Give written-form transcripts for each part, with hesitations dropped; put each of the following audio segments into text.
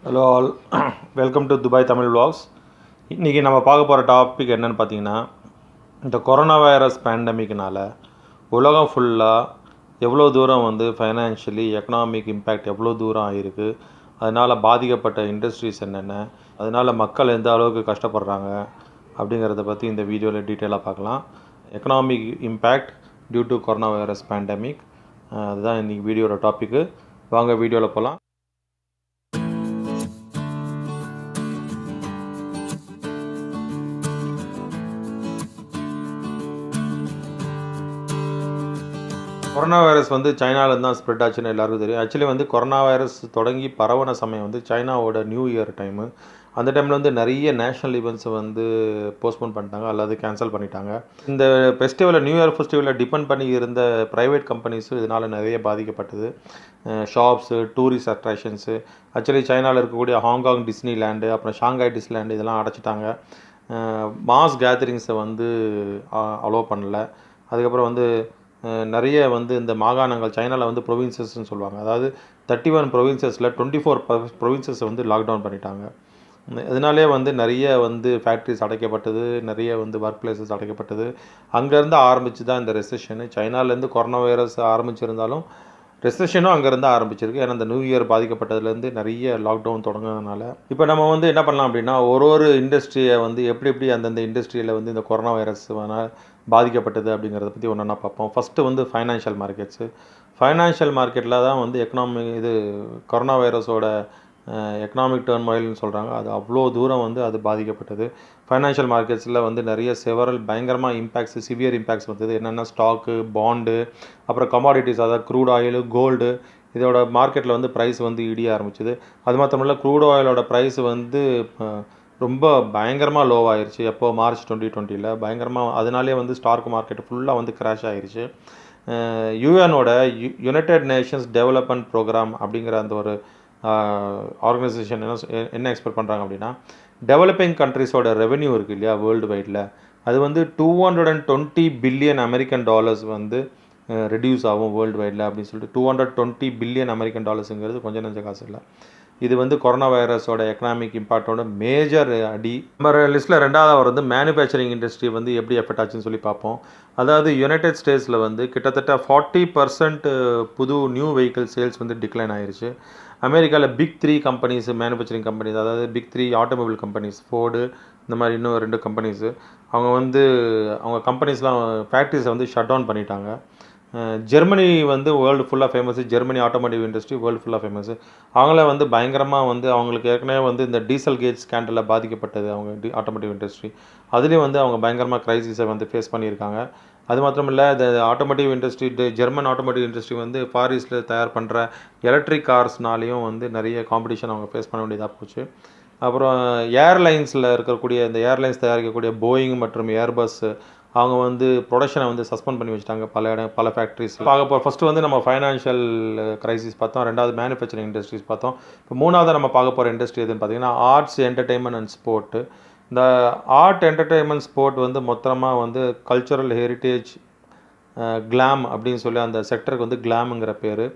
Hello all welcome to Dubai Tamil vlogs. இன்றைக்கி நம்ம பார்க்க போகிற டாபிக் என்னென்னு பார்த்தீங்கன்னா, இந்த கொரோனா வைரஸ் பேண்டமிக்னால் உலகம் ஃபுல்லாக எவ்வளோ தூரம் வந்து ஃபைனான்ஷியலி எக்கனாமிக் இம்பேக்ட் எவ்வளோ தூரம் ஆகிருக்கு, அதனால் பாதிக்கப்பட்ட இண்டஸ்ட்ரீஸ் என்னென்ன, அதனால் மக்கள் எந்த அளவுக்கு கஷ்டப்படுறாங்க அப்படிங்கிறத பற்றி இந்த வீடியோவில் டீட்டெயிலாக பார்க்கலாம். Economic impact due to corona virus pandemic, அதுதான் இன்றைக்கி வீடியோட டாப்பிக்கு. வாங்க வீடியோவில் போகலாம். கொரோனா வைரஸ் வந்து சைனாவிலேருந்து தான் ஸ்ப்ரெட் ஆச்சுன்னு எல்லாருக்கும் தெரியும். ஆக்சுவலி வந்து கொரோனா வைரஸ் தொடங்கி பரவன சமயம் வந்து சைனாவோட நியூ இயர் டைமு. அந்த டைமில் வந்து நிறைய நேஷ்னல் ஈவெண்ட்ஸை வந்து போஸ்ட்போன் பண்ணிட்டாங்க அல்லது கேன்சல் பண்ணிட்டாங்க. இந்த ஃபெஸ்டிவலில் நியூ இயர் ஃபெஸ்டிவலில் டிபெண்ட் பண்ணி இருந்த ப்ரைவேட் கம்பெனிஸும் இதனால் நிறைய பாதிக்கப்பட்டது. ஷாப்ஸு, டூரிஸ்ட் அட்ராக்ஷன்ஸு, ஆக்சுவலி சைனாவில் இருக்கக்கூடிய ஹாங்காங் டிஸ்னி லேண்டு, அப்புறம் ஷாங்காய் டிஸ்னிலேண்டு இதெல்லாம் அடைச்சிட்டாங்க. மாஸ் கேதரிங்ஸை வந்து அலோவ் பண்ணல. அதுக்கப்புறம் வந்து நிறைய வந்து இந்த மாகாணங்கள் சைனாவில் வந்து ப்ரொவின்சஸ்ன்னு சொல்லுவாங்க. அதாவது 31 ப்ரொவின்சஸில் 24 ப்ரொவின்சஸை வந்து லாக்டவுன் பண்ணிட்டாங்க. இதனாலே வந்து நிறைய வந்து ஃபேக்ட்ரிஸ் அடைக்கப்பட்டது, நிறைய வந்து ஒர்க் பிளேசஸ் அடைக்கப்பட்டது. அங்கேருந்து ஆரம்பித்து தான் இந்த ரெசெஷனு. சைனாலேருந்து கொரோனா வைரஸ் ஆரம்பிச்சிருந்தாலும் ரெசெஷனும் அங்கேருந்து ஆரம்பிச்சிருக்கு. ஏன்னா இந்த நியூ இயர் பாதிக்கப்பட்டதுலேருந்து நிறைய லாக்டவுன் தொடங்குறதுனால இப்போ நம்ம வந்து என்ன பண்ணலாம் அப்படின்னா, ஒரு இண்டஸ்ட்ரியை வந்து எப்படி அந்தந்த இண்டஸ்ட்ரியில் வந்து இந்த கொரோனா வைரஸ் பாதிக்கப்பட்டது அப்படிங்கிறத பற்றி ஒன்றா பார்ப்போம். ஃபஸ்ட்டு வந்து ஃபைனான்ஷியல் மார்க்கெட்ஸு. ஃபைனான்ஷியல் மார்க்கெட்டில் தான் வந்து கொரோனா வைரஸோட எக்கனாமிக் டர்மாயில்னு சொல்கிறாங்க. அது அவ்வளோ தூரம் வந்து அது பாதிக்கப்பட்டது. ஃபைனான்ஷியல் மார்க்கெட்ஸில் வந்து நிறைய பயங்கரமாக சிவியர் இம்பேக்ட்ஸ் வந்தது. என்னென்னா ஸ்டாக்கு, பாண்டு, அப்புறம் கமாடிட்டிஸ், அதாவது க்ரூட் ஆயில், கோல்டு, இதோட மார்க்கெட்டில் வந்து ப்ரைஸ் வந்து இடிய ஆரம்பிச்சிது. அது மாத்திரமில்ல, க்ரூட் ஆயிலோட ப்ரைஸ் வந்து ரொம்ப பயங்கரமாக லோவாகிருச்சு. எப்போ மார்ச் 2020 பயங்கரமாக. அதனாலே வந்து ஸ்டாக் மார்க்கெட் ஃபுல்லாக வந்து கிராஷ் ஆகிருச்சு. யூஎனோட யுனைடெட் நேஷன்ஸ் டெவலப்மெண்ட் ப்ரோக்ராம் அப்படிங்கிற அந்த ஒரு ஆர்கனைசேஷன் என்ன எக்ஸ்பெக்ட் பண்ணுறாங்க அப்படின்னா, டெவலப்பிங் கண்ட்ரிஸோட ரெவென்யூ இருக்குது இல்லையா வேர்ல்டு வைடில், அது வந்து $220 பில்லியன் அமெரிக்கன் டாலர்ஸ் வந்து ரெடியூஸ் ஆகும் வேர்ல்டு வைடில் அப்படின்னு சொல்லிட்டு. $220 பில்லியன் அமெரிக்கன் டாலர்ஸுங்கிறது கொஞ்சம் நஞ்ச காசு இல்லை. இது வந்து கொரோனா வைரஸோட எக்கனாமிக் இம்பாக்டோட மேஜர் அடி. நம்ம லிஸ்ட்டில் ரெண்டாவது வருது மேனுஃபேக்சரிங் இண்டஸ்ட்ரி வந்து எப்படி எஃபெக்ட் ஆச்சுன்னு சொல்லி பார்ப்போம். அதாவது யுனைடெட் ஸ்டேட்ஸில் வந்து கிட்டத்தட்ட 40% புது நியூ வெஹிக்கிள் சேல்ஸ் வந்து டிக்ளைன் ஆகிருச்சு. அமெரிக்காவில் பிக் 3 கம்பெனிஸ், மேனுஃபேக்சரிங் கம்பெனிஸ், அதாவது பிக் 3 ஆட்டோமொபைல் கம்பெனிஸ், ஃபோர்டு, இந்த மாதிரி இன்னும் 2 கம்பெனிஸு, அவங்க கம்பெனிஸ்லாம் ஃபேக்ட்ரிஸை வந்து ஷட் டவுன் பண்ணிட்டாங்க. ஜெர்மனி வந்து வேர்ல்டு ஃபுல்லாக famous. Germany automotive industry world ஃபுல்லாக ஃபேமஸு. அவங்கள வந்து பயங்கரமாக வந்து அவங்களுக்கு ஏற்கனவே வந்து இந்த டீசல் கேஜ் ஸ்கேண்டலில் பாதிக்கப்பட்டது அவங்க ஆட்டோமோட்டிவ் இண்டஸ்ட்ரி. அதுலேயும் வந்து அவங்க பயங்கரமாக க்ரைசிஸை வந்து ஃபேஸ் பண்ணியிருக்காங்க. அது மாத்திரம் இல்லை, இந்த automotive industry, German automotive industry வந்து ஃபார் ஈஸ்டில் தயார் பண்ணுற எலக்ட்ரிக் கார்ஸ்னாலேயும் வந்து நிறைய காம்படிஷன் அவங்க ஃபேஸ் பண்ண வேண்டியதாக போச்சு. அப்புறம் ஏர்லைன்ஸில் இருக்கக்கூடிய இந்த ஏர்லைன்ஸ் தயாரிக்கக்கூடிய போயிங் மற்றும் ஏர்பஸ், அவங்க வந்து ப்ரொடக்ஷனை வந்து சஸ்பெண்ட் பண்ணி வச்சுட்டாங்க பல ஃபேக்ட்ரிஸ். ஃபஸ்ட்டு வந்து நம்ம ஃபைனான்ஷியல் க்ரைசிஸ் பார்த்தோம், ரெண்டாவது மேனுஃபேக்சரிங் இண்டஸ்ட்ரீஸ் பார்த்தோம். இப்போ மூணாவது நம்ம பார்க்க போகிற இண்டஸ்ட்ரி எதுன்னு பார்த்தீங்கன்னா ஆர்ட்ஸ், என்டர்டெயின்மெண்ட் அண்ட் ஸ்போர்ட்டு. இந்த ஆர்ட், என்டர்டெயின்மெண்ட், ஸ்போர்ட் வந்து மொத்தமாக வந்து கல்ச்சுரல் ஹெரிட்டேஜ், கிளாம் அப்படின்னு சொல்லி அந்த செக்டருக்கு வந்து கிளாமுங்கிற பேர்.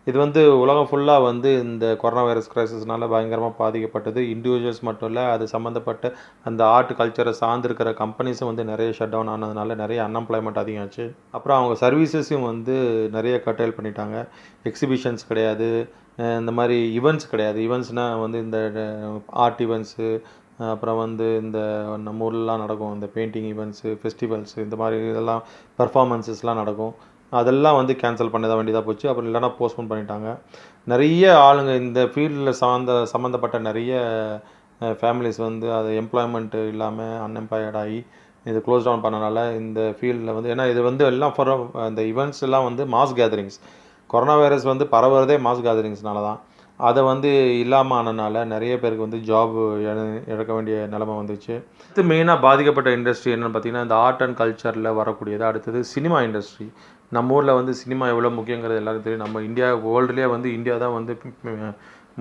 இது வந்து உலகம் ஃபுல்லாக வந்து இந்த கொரோனா வைரஸ் கிரைசிஸ்னால பயங்கரமாக பாதிக்கப்பட்டது. இண்டிவிஜுவல்ஸ் மட்டும் இல்லை, அது சம்மந்தப்பட்ட அந்த ஆர்ட் கல்ச்சரை சார்ந்திருக்கிற கம்பெனிஸும் வந்து நிறைய ஷட் டவுன் ஆனதுனால நிறைய அன்எம்ப்ளாய்மெண்ட் அதிகமாச்சு. அப்புறம் அவங்க சர்வீசஸையும் வந்து நிறைய கட்டேல் பண்ணிட்டாங்க. எக்ஸிபிஷன்ஸ் கிடையாது, இந்த மாதிரி ஈவெண்ட்ஸ் கிடையாது. ஈவெண்ட்ஸ்னால் வந்து இந்த ஆர்ட் ஈவெண்ட்ஸு, அப்புறம் வந்து இந்த நம்ம ஊர்லாம் நடக்கும் இந்த பெயிண்டிங் ஈவெண்ட்ஸு, ஃபெஸ்டிவல்ஸு, இந்த மாதிரி இதெல்லாம் பர்ஃபார்மன்ஸஸ்லாம் நடக்கும். அதெல்லாம் வந்து கேன்சல் பண்ண வேண்டியதாக போச்சு. அப்புறம் இல்லைனா போஸ்ட்போன் பண்ணிட்டாங்க. நிறைய ஆளுங்க இந்த ஃபீல்டில் சம்மந்தப்பட்ட நிறைய ஃபேமிலிஸ் வந்து அது எம்ப்ளாய்மெண்ட்டு இல்லாமல் அன்எம்ப்ளாய்ட் ஆகி இது க்ளோஸ் டவுன் பண்ணனால இந்த ஃபீல்டில் வந்து, ஏன்னா இது வந்து எல்லாம் இந்த ஈவெண்ட்ஸ் எல்லாம் வந்து மாஸ் கேதரிங்ஸ். கொரோனா வைரஸ் வந்து பரவுறதே மாஸ் கேதரிங்ஸ்னால தான். அதை வந்து இல்லாமல் ஆனதுனால நிறைய பேருக்கு வந்து ஜாப் இழக்க வேண்டிய நிலைமை வந்துச்சு. அடுத்து மெயினாக பாதிக்கப்பட்ட இண்டஸ்ட்ரி என்னென்னு பார்த்தீங்கன்னா, இந்த ஆர்ட் அண்ட் கல்ச்சரில் வரக்கூடியது. அடுத்தது சினிமா இண்டஸ்ட்ரி. நம்ம ஊரில் வந்து சினிமா எவ்வளோ முக்கியங்கிறது எல்லாருக்கும் தெரியும். நம்ம வேர்ல்டுலேயே வந்து இந்தியா தான் வந்து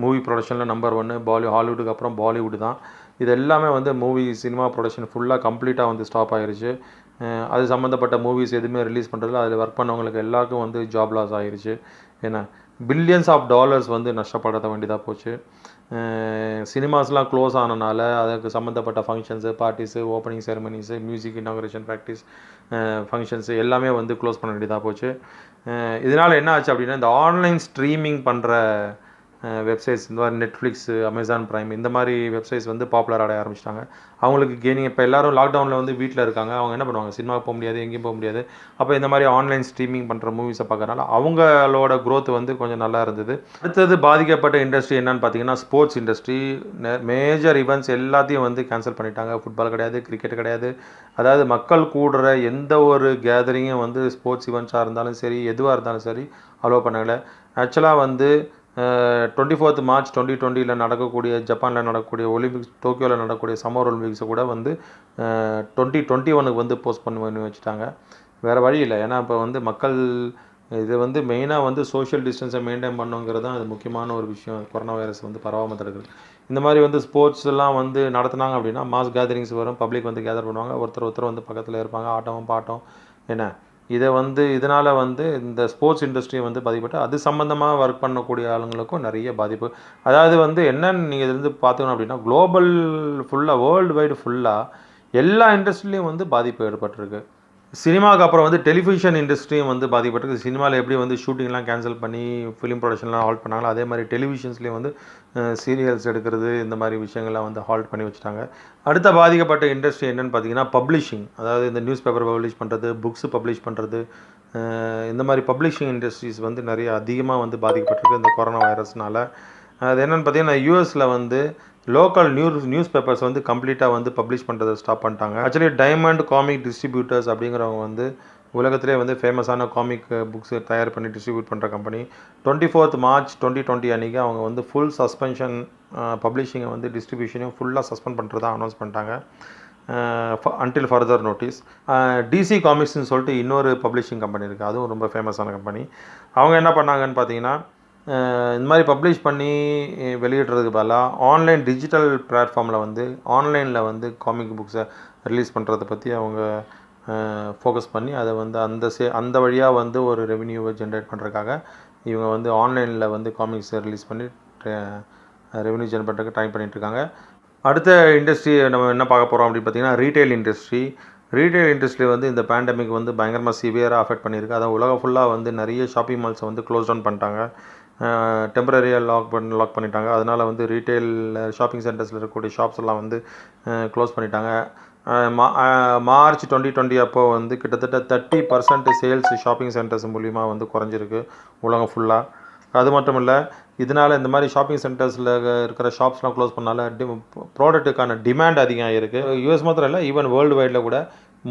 மூவி ப்ரொடக்ஷனில் நம்பர் 1. ஹாலிவுட்டுக்கு அப்புறம் பாலிவுட் தான். இது எல்லாமே வந்து சினிமா ப்ரொடக்ஷன் ஃபுல்லாக கம்ப்ளீட்டாக வந்து ஸ்டாப் ஆகிருச்சு. அது சம்மந்தப்பட்ட மூவிஸ் எதுவுமே ரிலீஸ் பண்ணுறதில்ல. அதில் ஒர்க் பண்ணவங்களுக்கு எல்லாருக்கும் வந்து ஜாப் லாஸ் ஆகிருச்சு. ஏன்னா பில்லியன்ஸ் ஆஃப் டாலர்ஸ் வந்து நஷ்டப்பட வேண்டியதாக போச்சு. சினிமாஸ்லாம் க்ளோஸ் ஆனனால அதுக்கு சம்மந்தப்பட்ட functions, parties, opening ceremonies, music inauguration practice functions எல்லாமே வந்து க்ளோஸ் பண்ண வேண்டியதாக போச்சு. இதனால் என்ன ஆச்சு அப்படின்னா, இந்த ஆன்லைன் ஸ்ட்ரீமிங் பண்ணுற வெப்சைட்ஸ் இந்த மாதிரி நெட்ஃப்ளிக்ஸு, அமேசான் ப்ரைம் இந்த மாதிரி வெப்சைட்ஸ் வந்து பாப்புலர் அடைய ஆரம்பிச்சிட்டாங்க. அவங்களுக்கு கெய்னிங் இப்போ எல்லோரும் லாக்டவுனில் வந்து வீட்டில் இருக்காங்க. அவங்க என்ன பண்ணுவாங்க, சினிமாவுக்கு போக முடியாது, எங்கேயும் போக முடியாது. அப்போ இந்த மாதிரி ஆன்லைன் ஸ்ட்ரீமிங் பண்ணுற மூவிஸை பார்க்கறனால அவங்களோட க்ரோத் வந்து கொஞ்சம் நல்லா இருந்தது. அடுத்தது பாதிக்கப்பட்ட இண்டஸ்ட்ரி என்னன்னு பார்த்தீங்கன்னா, ஸ்போர்ட்ஸ் இண்டஸ்ட்ரி. மேஜர் ஈவெண்ட்ஸ் எல்லாத்தையும் வந்து கேன்சல் பண்ணிட்டாங்க. ஃபுட்பால் கிடையாது, கிரிக்கெட் கிடையாது. அதாவது மக்கள் கூடுற எந்த ஒரு கேதரிங்கும் வந்து ஸ்போர்ட்ஸ் ஈவெண்ட்ஸாக இருந்தாலும் சரி, எதுவாக இருந்தாலும் சரி அலோவ் பண்ணலை. ஆக்சுவலாக வந்து 24th March 2020 நடக்கக்கூடிய ஜப்பானில் நடக்கக்கூடிய ஒலிம்பிக்ஸ், டோக்கியோவில் நடக்கக்கூடிய சம்மர் ஒலிம்பிக்ஸை கூட வந்து 2021 வந்து போஸ்ட்போன் பண்ணி வச்சுட்டாங்க. வேறு வழி இல்லை. ஏன்னா இப்போ வந்து மக்கள் இது வந்து மெயினாக வந்து சோஷியல் டிஸ்டன்ஸை மெயின்டைன் பண்ணுங்கிறது தான் அது முக்கியமான ஒரு விஷயம். கொரோனா வைரஸ் வந்து பரவாமல் தடுக்குது. இந்த மாதிரி வந்து ஸ்போர்ட்ஸ் எல்லாம் வந்து நடத்துனாங்க அப்படின்னா மாஸ் கேதரிங்ஸ் வரும், பப்ளிக் வந்து கேதர் பண்ணுவாங்க, ஒருத்தர் வந்து பக்கத்தில் இருப்பாங்க, ஆட்டமும் பாட்டம் என்ன இதனால் வந்து இந்த ஸ்போர்ட்ஸ் இண்டஸ்ட்ரி வந்து பாதிப்பட்டு அது சம்மந்தமாக ஒர்க் பண்ணக்கூடிய ஆளுங்களுக்கும் நிறைய பாதிப்பு. அதாவது வந்து என்னன்னு நீங்கள் இதிலிருந்து பார்த்துக்கணும் அப்படின்னா, குளோபல் ஃபுல்லாக வேர்ல்டு வைடு ஃபுல்லாக எல்லா இண்டஸ்ட்ரிலையும் வந்து பாதிப்பு ஏற்பட்டிருக்கு. சினிமாவுக்கு அப்புறம் வந்து டெலிவிஷன் இண்டஸ்ட்ரியும் வந்து பாதிக்கப்பட்டிருக்கு. சினிமாவில் எப்படி வந்து ஷூட்டிங்லாம் கேன்சல் பண்ணி ஃபிலிம் ப்ரொடக்ஷன்லாம் ஹால்ட் பண்ணாங்களோ அதே மாதிரி டெலிவிஷன்ஸ்லேயும் வந்து சீரியல்ஸ் எடுக்கிறது இந்த மாதிரி விஷயங்கள்லாம் வந்து ஹால்ட் பண்ணி வச்சுட்டாங்க. அடுத்த பாதிக்கப்பட்ட இண்டஸ்ட்ரி என்னென்னு பார்த்தீங்கன்னா பப்ளிஷிங். அதாவது இந்த நியூஸ் பேப்பர் பப்ளிஷ் பண்ணுறது, புக்ஸு பப்ளிஷ் பண்ணுறது, இந்த மாதிரி பப்ளிஷிங் இண்டஸ்ட்ரீஸ் வந்து நிறைய அதிகமாக வந்து பாதிக்கப்பட்டிருக்கு இந்த கொரோனா வைரஸ்னால். அது என்னென்னு பார்த்தீங்கன்னா, யூஎஸில் வந்து லோக்கல் நியூஸ் பேப்பர்ஸ் வந்து கம்ப்ளீட்டாக வந்து பப்ளிஷ் பண்ணுறதை ஸ்டாப் பண்ணிட்டாங்க. ஆக்சுவலி டைமண்ட் காமிக் டிஸ்ட்ரிபியூட்டர்ஸ் அப்படிங்கிறவங்க வந்து உலகத்திலே வந்து ஃபேமஸான காமிக் புக்ஸ் தயார் பண்ணி டிஸ்ட்ரிபியூட் பண்ணுற கம்பெனி. 24th March 2020 அன்றைக்கி அவங்க வந்து ஃபுல் சஸ்பென்ஷன், பப்ளிஷிங்கை வந்து டிஸ்ட்ரிபியூஷனையும் ஃபுல்லாக சஸ்பெண்ட் பண்ணுறதா அனௌன்ஸ் பண்ணிட்டாங்க. Until further notice. டிசி காமிக்ஸ்னு சொல்லிட்டு இன்னொரு பப்ளிஷிங் கம்பெனி இருக்குது, அதுவும் ரொம்ப ஃபேமஸான கம்பெனி. அவங்க என்ன பண்ணாங்கன்னு பார்த்தீங்கன்னா, இந்த மாதிரி பப்ளிஷ் பண்ணி வெளியிடுறதுக்கு பதிலாக ஆன்லைன் டிஜிட்டல் பிளாட்ஃபார்மில் வந்து ஆன்லைனில் வந்து காமிக் புக்ஸை ரிலீஸ் பண்ணுறதை பற்றி அவங்க ஃபோக்கஸ் பண்ணி அதை வந்து அந்த வழியாக வந்து ஒரு ரெவென்யூவை ஜென்ரேட் பண்ணுறதுக்காக இவங்க வந்து ஆன்லைனில் வந்து காமிக்ஸை ரிலீஸ் பண்ணி ரெவென்யூ ஜென்ரேட் பண்ணுறதுக்கு ட்ரை பண்ணிகிட்ருக்காங்க. அடுத்த இண்டஸ்ட்ரி நம்ம என்ன பார்க்க போகிறோம் அப்படின்னு பார்த்தீங்கன்னா, ரீட்டைல் இண்டஸ்ட்ரி. ரீட்டைல் இண்டஸ்ட்ரி வந்து இந்த பேண்டமிக் வந்து பயங்கரமாக சிவியராக அஃபெக்ட் பண்ணியிருக்கு. அதான் உலகம் ஃபுல்லாக வந்து நிறைய ஷாப்பிங் மால்ஸை வந்து க்ளோஸ் டவுன் பண்ணிட்டாங்க, டெம்பரரியாக லாக் பண்ணிட்டாங்க. அதனால் வந்து ரீட்டைல் ஷாப்பிங் சென்டர்ஸில் இருக்கக்கூடிய ஷாப்ஸ் எல்லாம் வந்து க்ளோஸ் பண்ணிட்டாங்க. மார்ச் 2020 அப்போது வந்து கிட்டத்தட்ட 30% சேல்ஸ் ஷாப்பிங் சென்டர்ஸ் மூலிமா வந்து குறைஞ்சிருக்கு உலகம் ஃபுல்லாக. அது மட்டும் இல்லை, இதனால் இந்த மாதிரி ஷாப்பிங் சென்டர்ஸில் இருக்கிற ஷாப்ஸ்லாம் க்ளோஸ் பண்ணால ப்ராடக்ட்டுக்கான டிமாண்ட் அதிகம் இருக்குது. யூஎஸ் மாத்திரம் இல்லை, ஈவன் வேர்ல்டு வைடில் கூட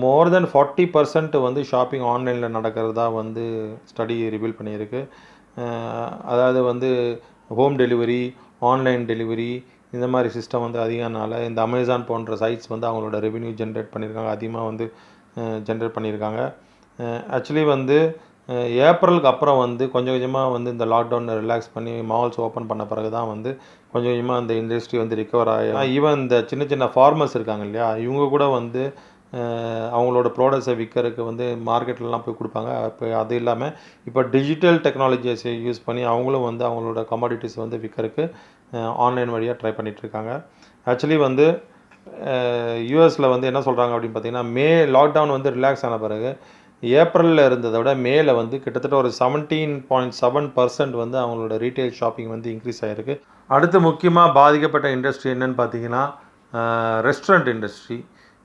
மோர் தென் 40% வந்து ஷாப்பிங் ஆன்லைனில் நடக்கிறதா வந்து ஸ்டடி ரிவீல் பண்ணியிருக்கு. அதாவது வந்து ஹோம் டெலிவரி, ஆன்லைன் டெலிவரி இந்த மாதிரி சிஸ்டம் வந்து அதிகனால இந்த அமேசான் போன்ற சைட்ஸ் வந்து அவங்களோட ரெவென்யூ ஜென்ரேட் பண்ணியிருக்காங்க, அதிகமாக வந்து ஜென்ரேட் பண்ணியிருக்காங்க. ஆக்சுவலி வந்து ஏப்ரலுக்கு அப்புறம் வந்து கொஞ்சம் கொஞ்சமாக வந்து இந்த லாக்டவுனை ரிலாக்ஸ் பண்ணி மால்ஸ் ஓப்பன் பண்ண பிறகு தான் வந்து கொஞ்சம் கொஞ்சமாக அந்த இண்டஸ்ட்ரி வந்து ரிகவர் ஆகி ஈவன் இந்த சின்ன சின்ன ஃபார்மர்ஸ் இருக்காங்க இல்லையா, இவங்க கூட வந்து அவங்களோட ப்ராடக்ட்ஸை விற்கிறதுக்கு வந்து மார்க்கெட்லலாம் போய் கொடுப்பாங்க. இப்போ அது இல்லாமல் இப்போ டிஜிட்டல் டெக்னாலஜிஸை யூஸ் பண்ணி அவங்களும் வந்து அவங்களோட கமாடிட்டிஸ் வந்து விற்கிறதுக்கு ஆன்லைன் வழியாக ட்ரை பண்ணிகிட்ருக்காங்க. ஆக்சுவலி வந்து யூஎஸில் வந்து என்ன சொல்கிறாங்க அப்படின்னு பார்த்தீங்கன்னா, லாக்டவுன் வந்து ரிலாக்ஸ் ஆன பிறகு ஏப்ரலில் இருந்ததை விட மேல வந்து கிட்டத்தட்ட ஒரு 17.7% வந்து அவங்களோட ரீட்டைல் ஷாப்பிங் வந்து இன்க்ரீஸ் ஆகிருக்கு. அடுத்து முக்கியமாக பாதிக்கப்பட்ட இண்டஸ்ட்ரி என்னென்னு பார்த்தீங்கன்னா, ரெஸ்டாரண்ட் இண்டஸ்ட்ரி.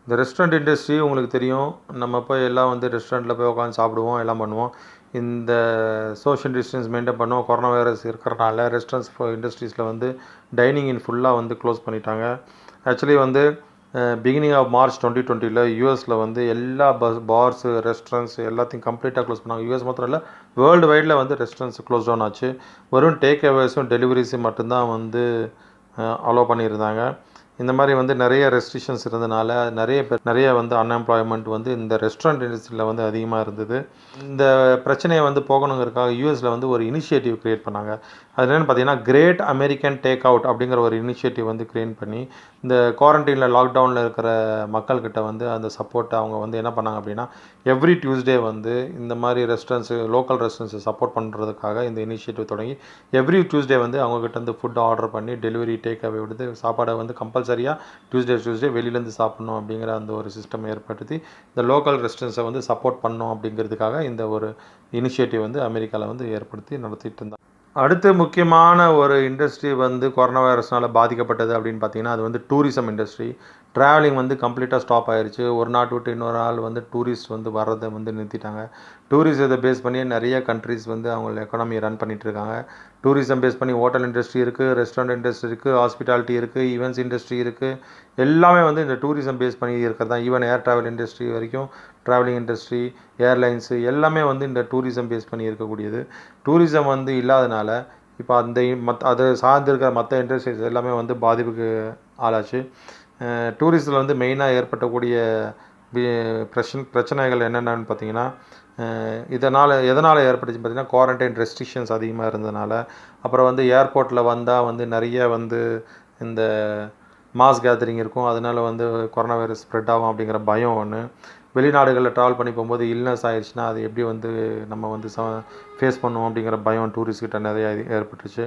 இந்த ரெஸ்டாரண்ட் இண்டஸ்ட்ரி உங்களுக்கு தெரியும், நம்ம போய் எல்லாம் வந்து ரெஸ்டாரண்ட்டில் போய் உட்காந்து சாப்பிடுவோம், எல்லாம் பண்ணுவோம். இந்த சோஷியல் டிஸ்டன்ஸ் மெயின்டைன் பண்ணுவோம். கொரோனா வைரஸ் இருக்கிறனால ரெஸ்டாரண்ட்ஸ் இண்டஸ்ட்ரீஸில் வந்து டைனிங் இன் ஃபுல்லாக வந்து க்ளோஸ் பண்ணிட்டாங்க. ஆக்சுவலி வந்து பிகினிங் ஆஃப் மார்ச் 2020 யூஎஸில் வந்து எல்லா பார்ஸு, ரெஸ்டாரண்ட்ஸ் எல்லாத்தையும் கம்ப்ளீட்டாக க்ளோஸ் பண்ணாங்க. யூஎஸ் மாத்திரம் இல்லை, வேர்ல்டு வைடில் வந்து ரெஸ்டாரண்ட்ஸ் க்ளோஸ் டவுன் ஆச்சு. வெறும் டேக் அவேஸும் டெலிவரிஸும் மட்டும்தான் வந்து அலோவ் பண்ணியிருந்தாங்க. இந்த மாதிரி வந்து நிறைய ரெஸ்ட்ரிக்ஷன்ஸ் இருந்ததுனால நிறைய வந்து அன்எம்ப்ளாய்மெண்ட் வந்து இந்த ரெஸ்டாரண்ட் இண்டஸ்ட்ரியில் வந்து அதிகமாக இருந்தது. இந்த பிரச்சனையை வந்து போகணுங்கிறதுக்காக யூஎஸில் வந்து ஒரு இனிஷியேட்டிவ் க்ரியேட் பண்ணாங்க. அது என்னென்னு பார்த்தீங்கன்னா, கிரேட் அமெரிக்கன் டேக் அவுட் அப்படிங்கிற ஒரு இனிஷியேட்டிவ் வந்து க்ரியேட் பண்ணி இந்த குவாரண்டைனில் லாக்டவுனில் இருக்கிற மக்கள்கிட்ட வந்து அந்த சப்போர்ட்டை அவங்க வந்து என்ன பண்ணாங்க அப்படின்னா எவ்ரி டியூஸ்டே வந்து இந்த மாதிரி ரெஸ்டாரண்ட்ஸு லோக்கல் ரெஸ்டாரண்ட்ஸை சப்போர்ட் பண்ணுறதுக்காக இந்த இனிஷியேட்டிவ் தொடங்கி எவ்ரி டியூஸ்டே வந்து அவங்ககிட்ட வந்து ஃபுட் ஆர்டர் பண்ணி டெலிவரி டேக் அவே விடுத்து சாப்பாடை வந்து கம்பல்சரியாக டியூஸ்டே வெளியிலேருந்து சாப்பிட்ணும் அப்படிங்கிற அந்த ஒரு சிஸ்டம் ஏற்படுத்தி இந்த லோக்கல் ரெஸ்டாரண்ட்ஸை வந்து சப்போர்ட் பண்ணணும் அப்படிங்கிறதுக்காக இந்த ஒரு இனிஷியேட்டிவ் வந்து அமெரிக்காவில் வந்து ஏற்படுத்தி நடத்திட்டு இருந்தாங்க. அடுத்து முக்கியமான ஒரு இண்டஸ்ட்ரி வந்து கொரோனா வைரஸ்னால் பாதிக்கப்பட்டது அப்படின்னு பார்த்தீங்கன்னா அது வந்து டூரிசம் இண்டஸ்ட்ரி. ட்ராவலிங் வந்து கம்ப்ளீட்டாக ஸ்டாப் ஆயிடுச்சு. ஒரு நாட்டு விட்டு இன்னொரு நாள் வந்து டூரிஸ்ட் வந்து வர்றதை வந்து நிறுத்திட்டாங்க. டூரிசத்தை பேஸ் பண்ணி நிறைய கண்ட்ரிஸ் வந்து அவங்க எக்கானமி ரன் பண்ணிகிட்டு இருக்காங்க. டூரிசம் பேஸ் பண்ணி ஹோட்டல் இண்டஸ்ட்ரி இருக்குது, ரெஸ்டாரண்ட் இண்டஸ்ட்ரி இருக்குது, ஹாஸ்பிட்டாலிட்டி இருக்குது, ஈவெண்ட்ஸ் இண்டஸ்ட்ரி இருக்குது. எல்லாமே வந்து இந்த டூரிசம் பேஸ் பண்ணி இருக்கிறது தான். ஈவன் ஏர் ட்ராவல் இண்டஸ்ட்ரி வரைக்கும் ட்ராவலிங் இண்டஸ்ட்ரி, ஏர்லைன்ஸு எல்லாமே வந்து இந்த டூரிசம் பேஸ் பண்ணி இருக்கக்கூடியது. டூரிசம் வந்து இல்லாதனால இப்போ அந்த அதை சார்ந்திருக்கிற மற்ற இண்டஸ்ட்ரீஸ் எல்லாமே வந்து பாதிப்புக்கு ஆளாச்சு. டூரிஸ்டில் வந்து மெயினாக ஏற்பட்டக்கூடிய பிரச்சனைகள் என்னென்னு பார்த்தீங்கன்னா எதனால் ஏற்பட்டுச்சு பார்த்தீங்கன்னா குவாரண்டைன் ரெஸ்ட்ரிக்ஷன்ஸ் அதிகமாக இருந்ததுனால. அப்புறம் வந்து ஏர்போர்ட்டில் வந்தால் வந்து நிறைய வந்து இந்த மாஸ் கேதரிங் இருக்கும், அதனால் வந்து கொரோனா வைரஸ் ஸ்ப்ரெட் ஆகும் அப்படிங்கிற பயம் ஒன்று. வெளிநாடுகளில் ட்ராவல் பண்ணி போகும்போது இல்னஸ் ஆயிடுச்சுன்னா அது எப்படி வந்து நம்ம வந்து ஃபேஸ் பண்ணுவோம் அப்படிங்கிற பயம் டூரிஸ்ட்கிட்ட நிறையா ஏற்பட்டுச்சு.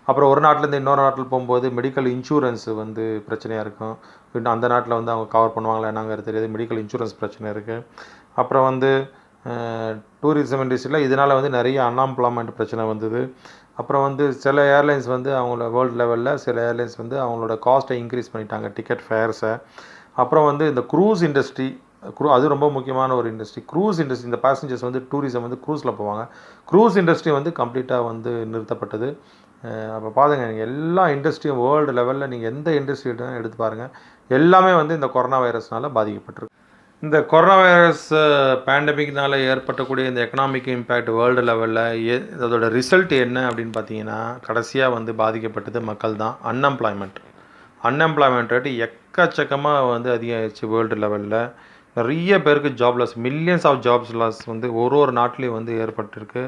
அப்புறம் ஒரு நாட்டிலேருந்து இன்னொரு நாட்டில் போகும்போது மெடிக்கல் இன்சூரன்ஸ் வந்து பிரச்சனையாக இருக்கும். இன்னும் அந்த நாட்டில் வந்து அவங்க கவர் பண்ணுவாங்களா என்னங்கிறது தெரியாது. மெடிக்கல் இன்சூரன்ஸ் பிரச்சனை இருக்குது. அப்புறம் வந்து டூரிசம் இண்டஸ்ட்ரியில் இதனால் வந்து நிறைய அன்எம்ப்ளாய்மெண்ட் பிரச்சனை வந்தது. அப்புறம் வந்து சில ஏர்லைன்ஸ் வந்து அவங்களோட வேர்ல்டு லெவலில் சில ஏர்லைன்ஸ் வந்து அவங்களோட காஸ்ட்டை இன்க்ரீஸ் பண்ணிட்டாங்க, டிக்கெட் ஃபேர்ஸை. அப்புறம் வந்து இந்த க்ரூஸ் இண்டஸ்ட்ரி, அது ரொம்ப முக்கியமான ஒரு இண்டஸ்ட்ரி. க்ரூஸ் இண்டஸ்ட்ரி, இந்த பேசஞ்சர்ஸ் வந்து டூரிசம் வந்து க்ரூஸில் போவாங்க. க்ரூஸ் இண்டஸ்ட்ரி வந்து கம்ப்ளீட்டாக வந்து நிறுத்தப்பட்டது. அப்போ பாருங்கள், நீங்கள் எல்லா இண்டஸ்ட்ரியும் வேர்ல்டு லெவலில் நீங்கள் எந்த இண்டஸ்ட்ரி எடுத்து பாருங்கள், எல்லாமே வந்து இந்த கொரோனா வைரஸ்னால் பாதிக்கப்பட்டிருக்கு. இந்த கொரோனா வைரஸ் பேண்டமிக்னால் ஏற்பட்டக்கூடிய இந்த எக்கனாமிக் இம்பேக்ட் வேர்ல்டு லெவலில் அதோட ரிசல்ட் என்ன அப்படின்னு பார்த்தீங்கன்னா கடைசியாக வந்து பாதிக்கப்பட்டது மக்கள் தான். அன்எம்ப்ளாய்மெண்ட் ரேட்டு எக்கச்சக்கமாக வந்து அதிகமாகிடுச்சு வேர்ல்டு லெவலில். நிறைய பேருக்கு job loss, millions of jobs loss வந்து ஒரு நாட்டிலையும் வந்து ஏற்பட்டிருக்கு.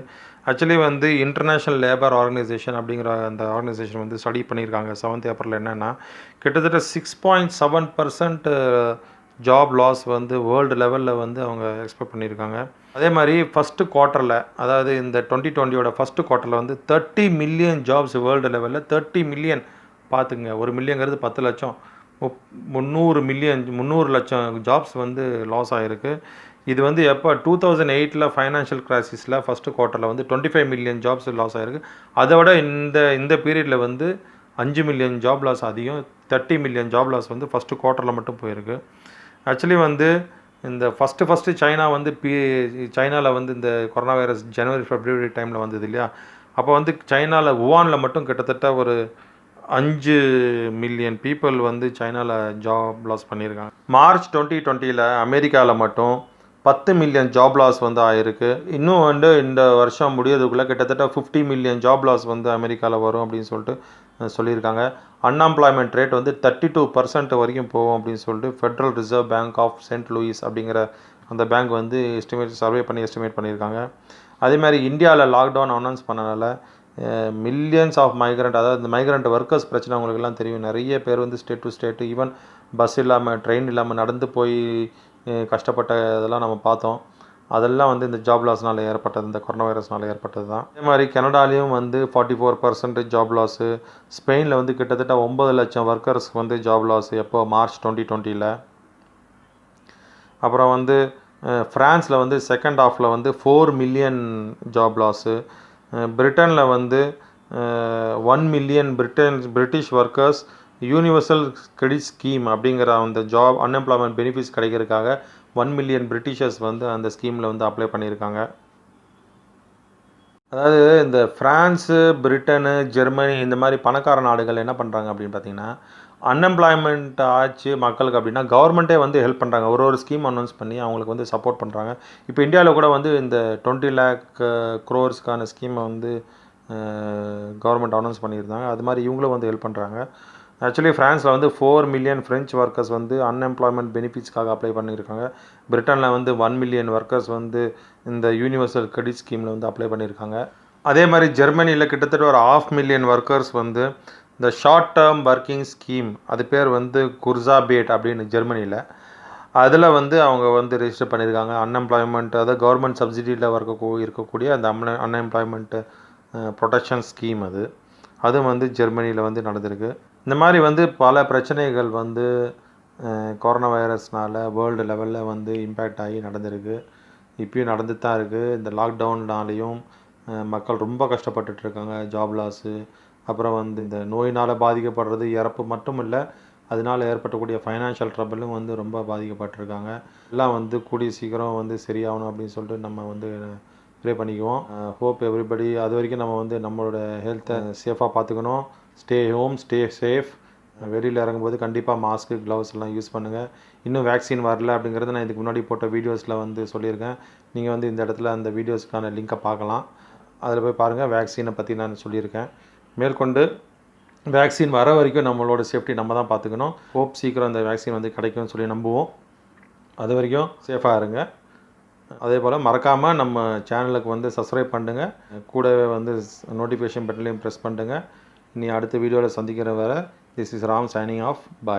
ஆக்சுவலி வந்து இன்டர்நேஷ்னல் லேபர் ஆர்கனைசேஷன் அப்படிங்கிற அந்த ஆர்கனைசேஷன் வந்து ஸ்டடி பண்ணியிருக்காங்க 7th ஏப்ரலில். என்னென்னா கிட்டத்தட்ட 6.7% ஜாப் லாஸ் வந்து வேர்ல்டு லெவலில் வந்து அவங்க எக்ஸ்பெக்ட் பண்ணியிருக்காங்க. அதே மாதிரி ஃபஸ்ட்டு குவார்ட்டரில், அதாவது இந்த 2020 ஃபஸ்ட்டு குவார்ட்டரில் வந்து 30 மில்லியன் ஜாப்ஸ் வேர்ல்டு லெவலில். 30 மில்லியன் பார்த்துங்க, 1 மில்லியங்கிறது 10 லட்சம், 300 லட்சம் ஜாப்ஸ் வந்து லாஸ் ஆகிருக்கு. இது வந்து எப்போ 2008 ஃபைனான்ஷியல் கிரைசிஸில் ஃபஸ்ட்டு குவார்ட்டரில் வந்து 25 மில்லியன் ஜாப்ஸ் லாஸ் ஆகிருக்கு. அதை விட இந்த பீரியடில் வந்து 5 மில்லியன் ஜாப் லாஸ் அதிகம். 30 மில்லியன் ஜாப் லாஸ் வந்து ஃபஸ்ட்டு குவார்ட்டரில் மட்டும் போயிருக்கு. ஆக்சுவலி வந்து இந்த ஃபஸ்ட்டு சைனா வந்து சைனாவில் வந்து இந்த கொரோனா வைரஸ் ஜனவரி ஃபெப்ரவரி டைமில் வந்தது இல்லையா, அப்போ வந்து சைனாவில் வுஹானில் மட்டும் கிட்டத்தட்ட ஒரு 5 மில்லியன் பீப்புள் வந்து சைனாவில் ஜாப் லாஸ் பண்ணியிருக்காங்க. மார்ச் 2020 அமெரிக்காவில் மட்டும் 10 மில்லியன் ஜாப் லாஸ் வந்து ஆயிருக்கு. இன்னும் வந்து இந்த வருஷம் முடியறதுக்குள்ளே கிட்டத்தட்ட 50 மில்லியன் ஜாப் லாஸ் வந்து அமெரிக்காவில் வரும் அப்படின்னு சொல்லிட்டு சொல்லியிருக்காங்க. அன்எம்ப்ளாய்மெண்ட் ரேட் வந்து 32% வரைக்கும் போகும் அப்படின்னு சொல்லிட்டு federal reserve bank of Saint Louis அப்படிங்கிற அந்த பேங்க் வந்து சர்வே பண்ணி எஸ்டிமேட் பண்ணியிருக்காங்க. அதே மாதிரி இந்தியாவில் லாக்டவுன் அனௌன்ஸ் பண்ணனால மில்லியன்ஸ் ஆஃப் மைக்ரண்ட், அதாவது இந்த மைக்ரண்ட் ஒர்க்கர்ஸ் பிரச்சனை அவங்களுக்குலாம் தெரியும். நிறைய பேர் வந்து state to state, even bus இல்லாமல் ட்ரெயின் இல்லாமல் நடந்து போய் கஷ்டப்பட்ட இதெல்லாம் நம்ம பார்த்தோம். அதெல்லாம் வந்து இந்த ஜாப் லாஸ்னால் ஏற்பட்டது, இந்த கொரோனா வைரஸ்னால் ஏற்பட்டது தான். அதே மாதிரி கனடாலையும் வந்து 44% ஜாப் லாஸு. ஸ்பெயினில் வந்து கிட்டத்தட்ட 9 லட்சம் ஒர்க்கர்ஸ் வந்து ஜாப் லாஸு எப்போ மார்ச் 2020. அப்புறம் வந்து ஃப்ரான்ஸில் வந்து செகண்ட் ஹாஃபில் வந்து 4 மில்லியன் ஜாப் லாஸு. பிரிட்டனில் வந்து 1 million British workers universal credit scheme அப்படிங்கிற அந்த ஜாப் அன்எம்ப்ளாய்மெண்ட் பெனிஃபிட்ஸ் கிடைக்கிறதுக்காக 1 மில்லியன் பிரிட்டிஷர்ஸ் வந்து அந்த ஸ்கீமில் வந்து அப்ளை பண்ணியிருக்காங்க. அதாவது இந்த ஃப்ரான்ஸு, பிரிட்டனு, ஜெர்மனி இந்த மாதிரி பணக்கார நாடுகள் என்ன பண்ணுறாங்க அப்படின்னு பார்த்தீங்கன்னா, அன்எம்ப்ளாய்மெண்ட் ஆச்சு மக்களுக்கு அப்படின்னா கவர்மெண்ட்டே வந்து ஹெல்ப் பண்ணுறாங்க. ஒரு ஸ்கீம் அனௌன்ஸ் பண்ணி அவங்களுக்கு வந்து சப்போர்ட் பண்ணுறாங்க. இப்போ இந்தியாவில் கூட வந்து இந்த 20 lakh crores ஸ்கீமை வந்து கவர்மெண்ட் அனௌன்ஸ் பண்ணியிருந்தாங்க. அது மாதிரி இவங்களும் வந்து ஹெல்ப் பண்ணுறாங்க. ஆக்சுவலி ஃப்ரான்ஸில் வந்து 4 மில்லியன் ஃப்ரெஞ்ச் ஒர்க்கர்ஸ் வந்து அன்எம்ப்ளாய்மெண்ட் பெனிஃபிட்ஸ்க்காக அப்ளை பண்ணியிருக்காங்க. பிரிட்டனில் வந்து 1 மில்லியன் ஒர்க்கர்ஸ் வந்து இந்த யூனிவர்சல் கிரெடிட் ஸ்கீமில் வந்து அப்ளை பண்ணியிருக்காங்க. அதே மாதிரி ஜெர்மனியில் கிட்டத்தட்ட ஒரு 500,000 ஒர்க்கர்ஸ் வந்து இந்த ஷார்ட் டேர்ம் ஒர்க்கிங் ஸ்கீம் அது பேர் வந்து குர்சாபேட் அப்படின்னு ஜெர்மனியில். அதில் வந்து அவங்க வந்து ரெஜிஸ்டர் பண்ணியிருக்காங்க. அன்எம்ப்ளாய்மெண்ட், அதாவது கவர்மெண்ட் சப்சிடியில் இருக்கக்கூடிய அந்த அன்எம்ப்ளாய்மெண்ட்டு ப்ரொடெக்ஷன் ஸ்கீம் அது வந்து ஜெர்மனியில் வந்து நடந்திருக்கு. இந்த மாதிரி வந்து பல பிரச்சனைகள் வந்து கொரோனா வைரஸ்னால் வேர்ல்டு லெவலில் வந்து இம்பேக்ட் ஆகி நடந்திருக்கு. இப்பயும் நடந்துட்டு தான் இருக்குது. இந்த லாக்டவுன்னாலேயும் மக்கள் ரொம்ப கஷ்டப்பட்டுட்ருக்காங்க. ஜாப் லாஸு, அப்புறம் வந்து இந்த நோயினால் பாதிக்கப்படுறது, இறப்பு மட்டும் இல்லை, அதனால் ஏற்பட்டக்கூடிய ஃபைனான்ஷியல் ட்ரபிளும் வந்து ரொம்ப பாதிக்கப்பட்டிருக்காங்க. எல்லாம் வந்து கூடிய சீக்கிரம் வந்து சரியாகணும் அப்படின்னு சொல்லிட்டு நம்ம வந்து ப்ரே பண்ணிக்குவோம். Hope everybody. அது வரைக்கும் நம்ம வந்து நம்மளோட ஹெல்த்தை சேஃபாக பார்த்துக்கணும். Stay home, stay safe. வெளியில் இறங்கும்போது கண்டிப்பாக மாஸ்க்கு, க்ளவுஸ் எல்லாம் யூஸ் பண்ணுங்கள். இன்னும் வேக்சின் வரல அப்படிங்கிறது நான் இதுக்கு முன்னாடி போட்ட வீடியோஸில் வந்து சொல்லியிருக்கேன். நீங்கள் வந்து இந்த இடத்துல அந்த வீடியோஸ்க்கான லிங்கை பார்க்கலாம். அதில் போய் பாருங்கள். வேக்சினை பற்றி நான் சொல்லியிருக்கேன். மேற்கொண்டு வேக்சின் வர வரைக்கும் நம்மளோட சேஃப்டி நம்ம தான் பார்த்துக்கணும். ஹோப் சீக்கிரம் அந்த வேக்சின் வந்து கிடைக்கும்னு சொல்லி நம்புவோம். அது வரைக்கும் சேஃபாக இருங்க. அதே போல் மறக்காமல் நம்ம சேனலுக்கு வந்து சப்ஸ்கிரைப் பண்ணுங்கள். கூடவே வந்து நோட்டிஃபிகேஷன் பட்டன்லையும் ப்ரெஸ் பண்ணுங்கள். இனி அடுத்த வீடியோவில் சந்திக்கிற வரை this is Ram signing off. Bye.